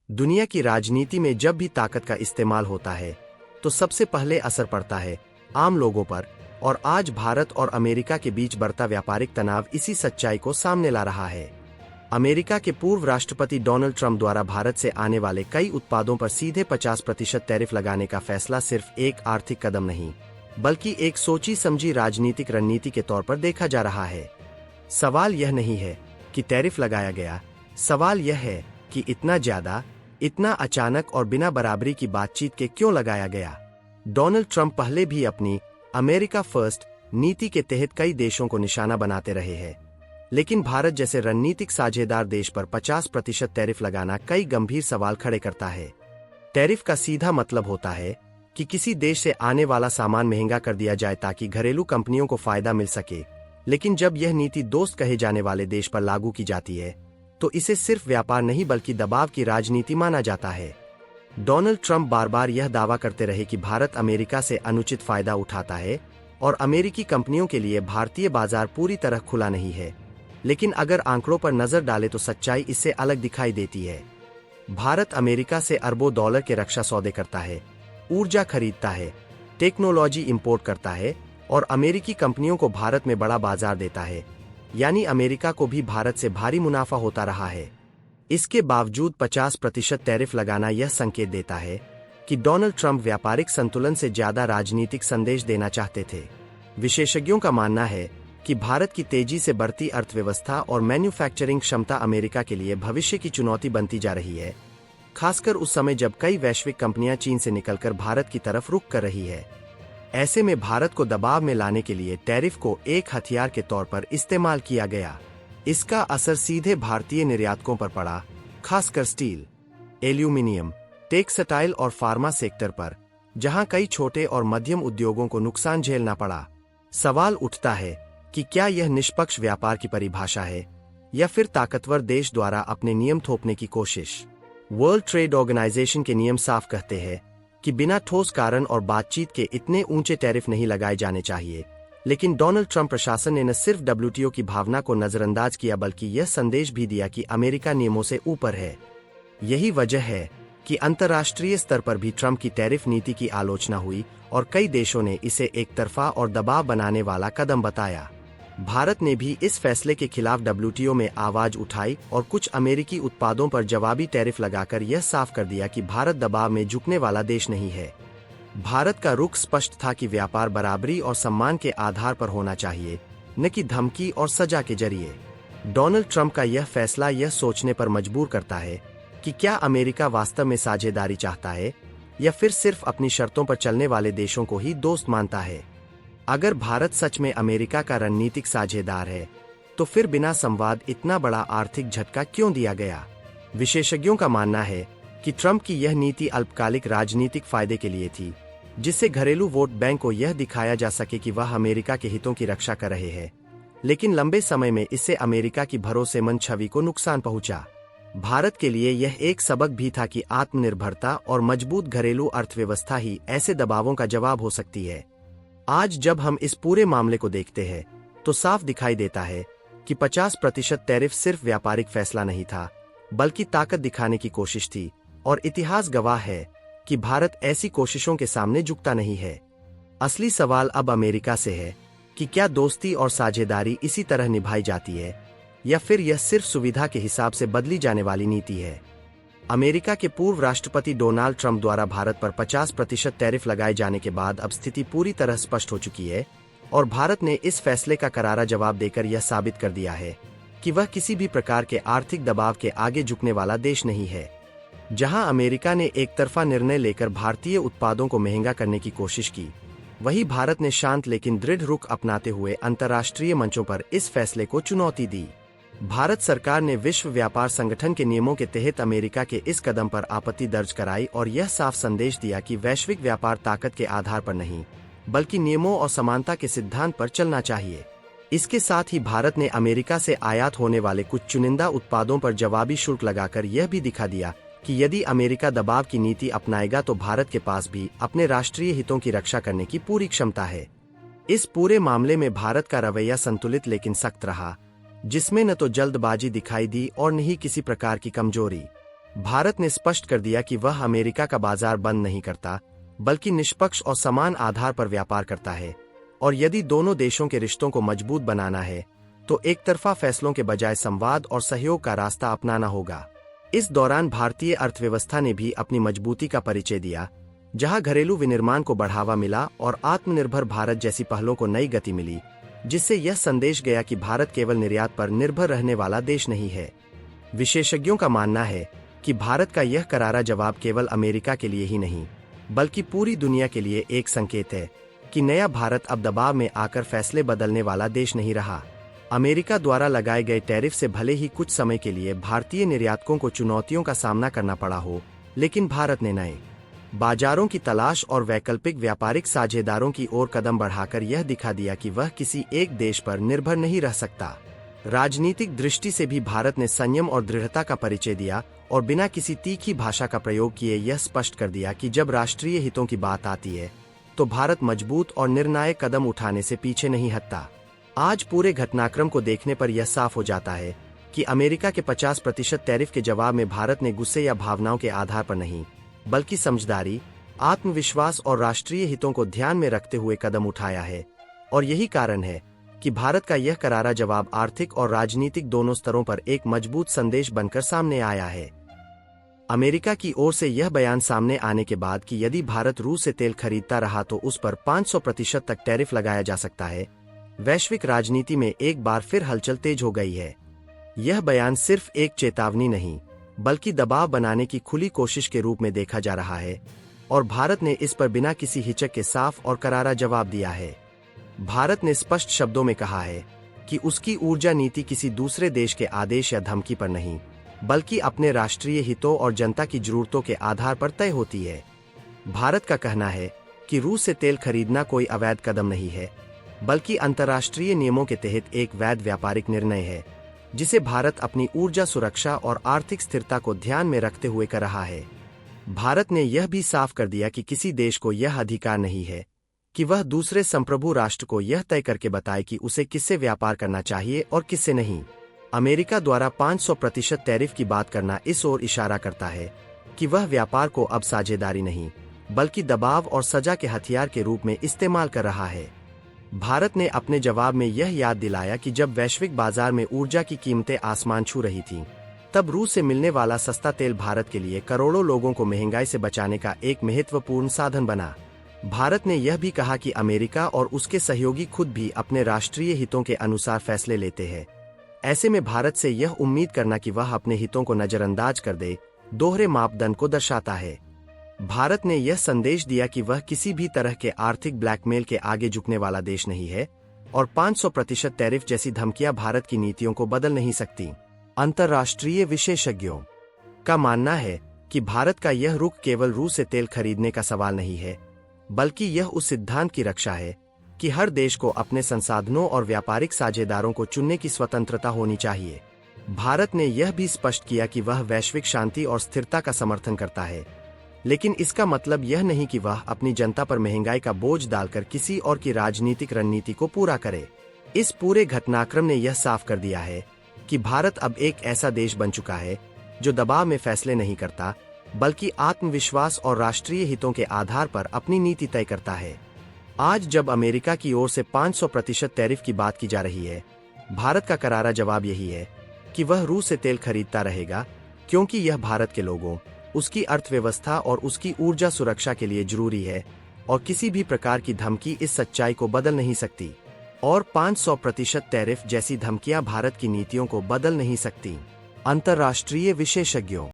दुनिया की राजनीति में जब भी ताकत का इस्तेमाल होता है तो सबसे पहले असर पड़ता है आम लोगों पर, और आज भारत और अमेरिका के बीच बढ़ता व्यापारिक तनाव इसी सच्चाई को सामने ला रहा है। अमेरिका के पूर्व राष्ट्रपति डोनाल्ड ट्रंप द्वारा भारत से आने वाले कई उत्पादों पर सीधे 50% टैरिफ लगाने का फैसला सिर्फ एक आर्थिक कदम नहीं, बल्कि एक सोची समझी राजनीतिक रणनीति के तौर पर देखा जा रहा है। सवाल यह नहीं है कि टैरिफ लगाया गया, सवाल यह है कि इतना ज्यादा, इतना अचानक और बिना बराबरी की बातचीत के क्यों लगाया गया। डोनाल्ड ट्रंप पहले भी अपनी अमेरिका फर्स्ट नीति के तहत कई देशों को निशाना बनाते रहे हैं, लेकिन भारत जैसे रणनीतिक साझेदार देश पर 50% टैरिफ लगाना कई गंभीर सवाल खड़े करता है। टैरिफ का सीधा मतलब होता है कि किसी देश से आने वाला सामान महंगा कर दिया जाए ताकि घरेलू कंपनियों को फायदा मिल सके, लेकिन जब यह नीति दोस्त कहे जाने वाले देश पर लागू की जाती है तो इसे सिर्फ व्यापार नहीं बल्कि दबाव की राजनीति माना जाता है। डोनाल्ड ट्रंप बार बार यह दावा करते रहे कि भारत अमेरिका से अनुचित फायदा उठाता है और अमेरिकी कंपनियों के लिए भारतीय बाजार पूरी तरह खुला नहीं है, लेकिन अगर आंकड़ों पर नजर डाले तो सच्चाई इससे अलग दिखाई देती है। भारत अमेरिका से अरबों डॉलर के रक्षा सौदे करता है, ऊर्जा खरीदता है, टेक्नोलॉजी इंपोर्ट करता है और अमेरिकी कंपनियों को भारत में बड़ा बाजार देता है, यानी अमेरिका को भी भारत से भारी मुनाफा होता रहा है। इसके बावजूद 50% टैरिफ लगाना यह संकेत देता है कि डोनाल्ड ट्रंप व्यापारिक संतुलन से ज्यादा राजनीतिक संदेश देना चाहते थे। विशेषज्ञों का मानना है कि भारत की तेजी से बढ़ती अर्थव्यवस्था और मैन्युफैक्चरिंग क्षमता अमेरिका के लिए भविष्य की चुनौती बनती जा रही है, खासकर उस समय जब कई वैश्विक कंपनियां चीन से निकलकर भारत की तरफ रुख कर रही है। ऐसे में भारत को दबाव में लाने के लिए टैरिफ को एक हथियार के तौर पर इस्तेमाल किया गया। इसका असर सीधे भारतीय निर्यातकों पर पड़ा, खासकर स्टील, एल्यूमिनियम, टेक्सटाइल और फार्मा सेक्टर पर, जहां कई छोटे और मध्यम उद्योगों को नुकसान झेलना पड़ा। सवाल उठता है कि क्या यह निष्पक्ष व्यापार की परिभाषा है या फिर ताकतवर देश द्वारा अपने नियम थोपने की कोशिश। वर्ल्ड ट्रेड ऑर्गेनाइजेशन के नियम साफ कहते हैं कि बिना ठोस कारण और बातचीत के इतने ऊंचे टैरिफ नहीं लगाए जाने चाहिए, लेकिन डोनाल्ड ट्रंप प्रशासन ने न सिर्फ डब्ल्यूटीओ की भावना को नजरअंदाज किया बल्कि यह संदेश भी दिया कि अमेरिका नियमों से ऊपर है। यही वजह है कि अंतर्राष्ट्रीय स्तर पर भी ट्रंप की टैरिफ नीति की आलोचना हुई और कई देशों ने इसे एकतरफा और दबाव बनाने वाला कदम बताया। भारत ने भी इस फैसले के खिलाफ डब्ल्यूटीओ में आवाज उठाई और कुछ अमेरिकी उत्पादों पर जवाबी टैरिफ लगाकर यह साफ कर दिया कि भारत दबाव में झुकने वाला देश नहीं है। भारत का रुख स्पष्ट था कि व्यापार बराबरी और सम्मान के आधार पर होना चाहिए, न कि धमकी और सजा के जरिए। डोनाल्ड ट्रंप का यह फैसला यह सोचने पर मजबूर करता है कि क्या अमेरिका वास्तव में साझेदारी चाहता है या फिर सिर्फ अपनी शर्तों पर चलने वाले देशों को ही दोस्त मानता है। अगर भारत सच में अमेरिका का रणनीतिक साझेदार है तो फिर बिना संवाद इतना बड़ा आर्थिक झटका क्यों दिया गया। विशेषज्ञों का मानना है कि ट्रंप की यह नीति अल्पकालिक राजनीतिक फायदे के लिए थी, जिससे घरेलू वोट बैंक को यह दिखाया जा सके कि वह अमेरिका के हितों की रक्षा कर रहे हैं, लेकिन लंबे समय में इससे अमेरिका की भरोसेमंद छवि को नुकसान पहुंचा। भारत के लिए यह एक सबक भी था कि आत्मनिर्भरता और मजबूत घरेलू अर्थव्यवस्था ही ऐसे दबावों का जवाब हो सकती है। आज जब हम इस पूरे मामले को देखते हैं तो साफ दिखाई देता है कि 50% टैरिफ सिर्फ व्यापारिक फैसला नहीं था, बल्कि ताकत दिखाने की कोशिश थी, और इतिहास गवाह है कि भारत ऐसी कोशिशों के सामने झुकता नहीं है। असली सवाल अब अमेरिका से है कि क्या दोस्ती और साझेदारी इसी तरह निभाई जाती है या फिर यह सिर्फ सुविधा के हिसाब से बदली जाने वाली नीति है। अमेरिका के पूर्व राष्ट्रपति डोनाल्ड ट्रंप द्वारा भारत पर 50% टैरिफ लगाए जाने के बाद अब स्थिति पूरी तरह स्पष्ट हो चुकी है और भारत ने इस फैसले का करारा जवाब देकर यह साबित कर दिया है कि वह किसी भी प्रकार के आर्थिक दबाव के आगे झुकने वाला देश नहीं है। जहां अमेरिका ने एकतरफा निर्णय लेकर भारतीय उत्पादों को महंगा करने की कोशिश की, वहीं भारत ने शांत लेकिन दृढ़ रुख अपनाते हुए अंतर्राष्ट्रीय मंचों पर इस फैसले को चुनौती दी। भारत सरकार ने विश्व व्यापार संगठन के नियमों के तहत अमेरिका के इस कदम पर आपत्ति दर्ज कराई और यह साफ संदेश दिया कि वैश्विक व्यापार ताकत के आधार पर नहीं, बल्कि नियमों और समानता के सिद्धांत पर चलना चाहिए। इसके साथ ही भारत ने अमेरिका से आयात होने वाले कुछ चुनिंदा उत्पादों पर जवाबी शुल्क लगाकर यह भी दिखा दिया कि यदि अमेरिका दबाव की नीति अपनाएगा तो भारत के पास भी अपने राष्ट्रीय हितों की रक्षा करने की पूरी क्षमता है। इस पूरे मामले में भारत का रवैया संतुलित लेकिन सख्त रहा, जिसमें न तो जल्दबाजी दिखाई दी और न ही किसी प्रकार की कमजोरी। भारत ने स्पष्ट कर दिया कि वह अमेरिका का बाजार बंद नहीं करता, बल्कि निष्पक्ष और समान आधार पर व्यापार करता है। और यदि दोनों देशों के रिश्तों को मजबूत बनाना है, तो एक तरफा फैसलों के बजाय संवाद और सहयोग का रास्ता अपनाना होगा। इस दौरान भारतीय अर्थव्यवस्था ने भी अपनी मजबूती का परिचय दिया, जहां घरेलू विनिर्माण को बढ़ावा मिला और आत्मनिर्भर भारत जैसी पहलों को नई गति मिली, जिससे यह संदेश गया कि भारत केवल निर्यात पर निर्भर रहने वाला देश नहीं है। विशेषज्ञों का मानना है कि भारत का यह करारा जवाब केवल अमेरिका के लिए ही नहीं, बल्कि पूरी दुनिया के लिए एक संकेत है कि नया भारत अब दबाव में आकर फैसले बदलने वाला देश नहीं रहा। अमेरिका द्वारा लगाए गए टैरिफ से भले ही कुछ समय के लिए भारतीय निर्यातकों को चुनौतियों का सामना करना पड़ा हो, लेकिन भारत ने नए बाजारों की तलाश और वैकल्पिक व्यापारिक साझेदारों की ओर कदम बढ़ाकर यह दिखा दिया कि वह किसी एक देश पर निर्भर नहीं रह सकता। राजनीतिक दृष्टि से भी भारत ने संयम और दृढ़ता का परिचय दिया और बिना किसी तीखी भाषा का प्रयोग किए यह स्पष्ट कर दिया कि जब राष्ट्रीय हितों की बात आती है, तो भारत मजबूत और निर्णायक कदम उठाने से पीछे नहीं हटता। आज पूरे घटनाक्रम को देखने पर यह साफ हो जाता है कि अमेरिका के 50% टैरिफ के जवाब में भारत ने गुस्से या भावनाओं के आधार पर नहीं, बल्कि समझदारी, आत्मविश्वास और राष्ट्रीय हितों को ध्यान में रखते हुए कदम उठाया है। और यही कारण है कि भारत का यह करारा जवाब आर्थिक और राजनीतिक दोनों स्तरों पर एक मजबूत संदेश बनकर सामने आया है। अमेरिका की ओर से यह बयान सामने आने के बाद कि यदि भारत रूस से तेल खरीदता रहा तो उस पर 500% तक टैरिफ लगाया जा सकता है, वैश्विक राजनीति में एक बार फिर हलचल तेज हो गई है। यह बयान सिर्फ एक चेतावनी नहीं, बल्कि दबाव बनाने की खुली कोशिश के रूप में देखा जा रहा है, और भारत ने इस पर बिना किसी हिचक के साफ और करारा जवाब दिया है। भारत ने स्पष्ट शब्दों में कहा है कि उसकी ऊर्जा नीति किसी दूसरे देश के आदेश या धमकी पर नहीं, बल्कि अपने राष्ट्रीय हितों और जनता की जरूरतों के आधार पर तय होती है। भारत का कहना है कि रूस से तेल खरीदना कोई अवैध कदम नहीं है, बल्कि अंतर्राष्ट्रीय नियमों के तहत एक वैध व्यापारिक निर्णय है, जिसे भारत अपनी ऊर्जा सुरक्षा और आर्थिक स्थिरता को ध्यान में रखते हुए कर रहा है। भारत ने यह भी साफ कर दिया कि किसी देश को यह अधिकार नहीं है कि वह दूसरे संप्रभु राष्ट्र को यह तय करके बताए कि उसे किससे व्यापार करना चाहिए और किससे नहीं। अमेरिका द्वारा 500% टैरिफ की बात करना इस ओर इशारा करता है कि वह व्यापार को अब साझेदारी नहीं, बल्कि दबाव और सजा के हथियार के रूप में इस्तेमाल कर रहा है। भारत ने अपने जवाब में यह याद दिलाया कि जब वैश्विक बाजार में ऊर्जा की कीमतें आसमान छू रही थीं, तब रूस से मिलने वाला सस्ता तेल भारत के लिए करोड़ों लोगों को महंगाई से बचाने का एक महत्वपूर्ण साधन बना। भारत ने यह भी कहा कि अमेरिका और उसके सहयोगी खुद भी अपने राष्ट्रीय हितों के अनुसार फैसले लेते हैं। ऐसे में भारत से यह उम्मीद करना कि वह अपने हितों को नजरअंदाज कर दे, दोहरे मापदंड को दर्शाता है। भारत ने यह संदेश दिया कि वह किसी भी तरह के आर्थिक ब्लैकमेल के आगे झुकने वाला देश नहीं है, और 500% टैरिफ जैसी धमकियां भारत की नीतियों को बदल नहीं सकती। अंतर्राष्ट्रीय विशेषज्ञों का मानना है कि भारत का यह रुख केवल रूस से तेल खरीदने का सवाल नहीं है, बल्कि यह उस सिद्धांत की रक्षा है कि हर देश को अपने संसाधनों और व्यापारिक साझेदारों को चुनने की स्वतंत्रता होनी चाहिए। भारत ने यह भी स्पष्ट किया कि वह वैश्विक शांति और स्थिरता का समर्थन करता है, लेकिन इसका मतलब यह नहीं कि वह अपनी जनता पर महंगाई का बोझ डालकर किसी और की राजनीतिक रणनीति को पूरा करे। इस पूरे घटनाक्रम ने यह साफ कर दिया है कि भारत अब एक ऐसा देश बन चुका है जो दबाव में फैसले नहीं करता, बल्कि आत्मविश्वास और राष्ट्रीय हितों के आधार पर अपनी नीति तय करता है। आज जब अमेरिका की ओर से 500% टैरिफ की बात की जा रही है, भारत का करारा जवाब यही है कि वह रूस से तेल खरीदता रहेगा, क्योंकि यह भारत के लोगों, उसकी अर्थव्यवस्था और उसकी ऊर्जा सुरक्षा के लिए जरूरी है, और किसी भी प्रकार की धमकी इस सच्चाई को बदल नहीं सकती। और 500% टैरिफ जैसी धमकियां भारत की नीतियों को बदल नहीं सकती। अंतर्राष्ट्रीय विशेषज्ञों